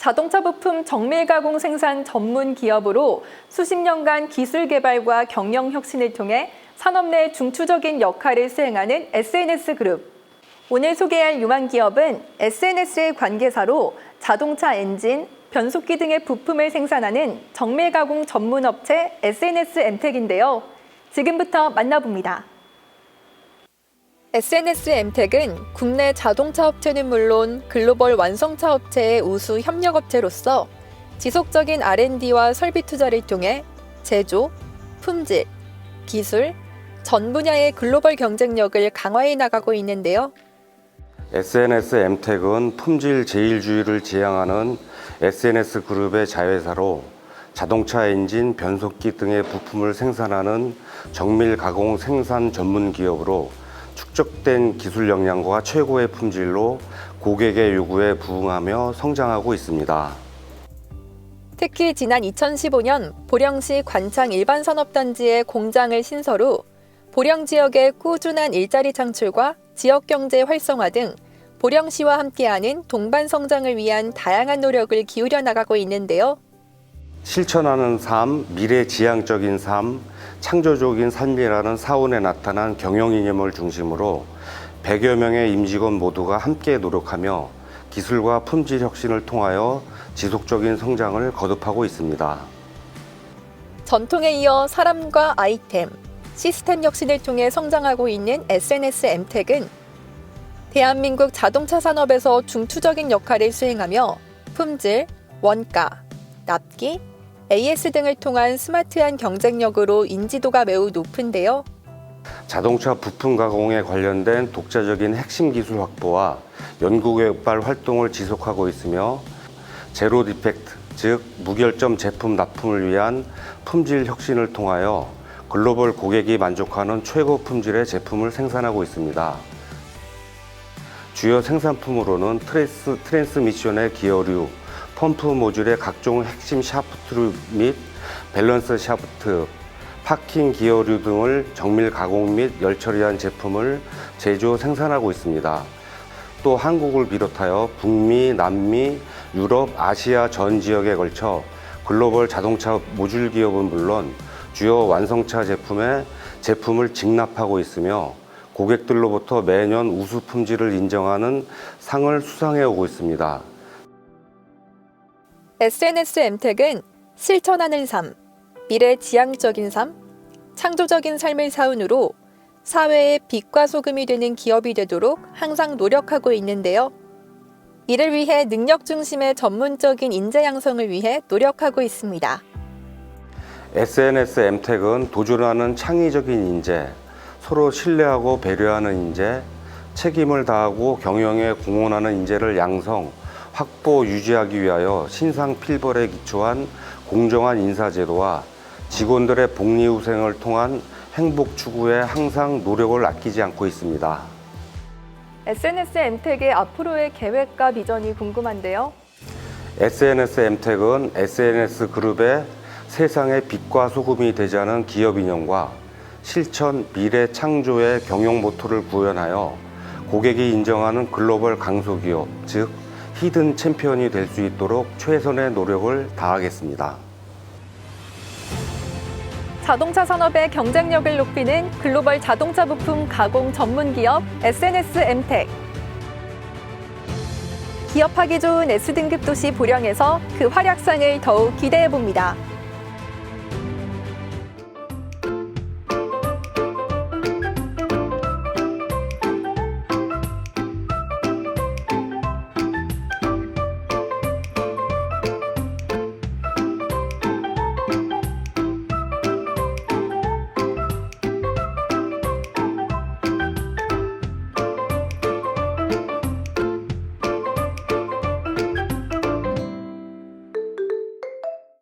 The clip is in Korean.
자동차 부품 정밀 가공 생산 전문 기업으로 수십 년간 기술 개발과 경영 혁신을 통해 산업 내 중추적인 역할을 수행하는 SNS 그룹. 오늘 소개할 유망 기업은 SNS의 관계사로 자동차 엔진, 변속기 등의 부품을 생산하는 정밀 가공 전문 업체 SNS 엠텍인데요. 지금부터 만나봅니다. SNS 엠텍은 국내 자동차 업체는 물론 글로벌 완성차 업체의 우수 협력업체로서 지속적인 R&D와 설비 투자를 통해 제조, 품질, 기술, 전 분야의 글로벌 경쟁력을 강화해 나가고 있는데요. SNS 엠텍은 품질 제일주의를 지향하는 SNS 그룹의 자회사로 자동차 엔진, 변속기 등의 부품을 생산하는 정밀 가공 생산 전문 기업으로 축적된 기술 역량과 최고의 품질로 고객의 요구에 부응하며 성장하고 있습니다. 특히 지난 2015년 보령시 관창 일반산업단지의 공장을 신설 후 보령 지역의 꾸준한 일자리 창출과 지역경제 활성화 등 보령시와 함께하는 동반 성장을 위한 다양한 노력을 기울여 나가고 있는데요. 실천하는 삶, 미래지향적인 삶, 창조적인 삶이라는 사원에 나타난 경영 이념을 중심으로 100여 명의 임직원 모두가 함께 노력하며 기술과 품질 혁신을 통하여 지속적인 성장을 거듭하고 있습니다. 전통에 이어 사람과 아이템, 시스템 혁신을 통해 성장하고 있는 SNS 엠텍은 대한민국 자동차 산업에서 중추적인 역할을 수행하며 품질, 원가, 납기, AS 등을 통한 스마트한 경쟁력으로 인지도가 매우 높은데요. 자동차 부품 가공에 관련된 독자적인 핵심 기술 확보와 연구개발 활동을 지속하고 있으며 제로 디펙트, 즉 무결점 제품 납품을 위한 품질 혁신을 통하여 글로벌 고객이 만족하는 최고 품질의 제품을 생산하고 있습니다. 주요 생산품으로는 트랜스미션의 기어류, 펌프 모듈의 각종 핵심 샤프트 및 밸런스 샤프트, 파킹 기어류 등을 정밀 가공 및 열 처리한 제품을 제조 생산하고 있습니다. 또 한국을 비롯하여 북미, 남미, 유럽, 아시아 전 지역에 걸쳐 글로벌 자동차 모듈 기업은 물론 주요 완성차 제품을 직납하고 있으며 고객들로부터 매년 우수 품질을 인정하는 상을 수상해 오고 있습니다. SNS 엠텍은 실천하는 삶, 미래지향적인 삶, 창조적인 삶의 사운으로 사회의 빛과 소금이 되는 기업이 되도록 항상 노력하고 있는데요. 이를 위해 능력 중심의 전문적인 인재 양성을 위해 노력하고 있습니다. SNS 엠텍은 도전하는 창의적인 인재, 서로 신뢰하고 배려하는 인재, 책임을 다하고 경영에 공헌하는 인재를 양성, 확보, 유지하기 위하여 신상 필벌에 기초한 공정한 인사제도와 직원들의 복리후생을 통한 행복 추구에 항상 노력을 아끼지 않고 있습니다. SNS 엠텍의 앞으로의 계획과 비전이 궁금한데요. SNS 엠텍은 SNS 그룹의 세상의 빛과 소금이 되자는 기업 이념과 실천, 미래 창조의 경영 모토를 구현하여 고객이 인정하는 글로벌 강소기업, 즉 히든 챔피언이 될 수 있도록 최선의 노력을 다하겠습니다. 자동차 산업의 경쟁력을 높이는 글로벌 자동차 부품 가공 전문 기업 SNS 엠텍. 기업하기 좋은 S등급 도시 보령에서 그 활약상을 더욱 기대해 봅니다.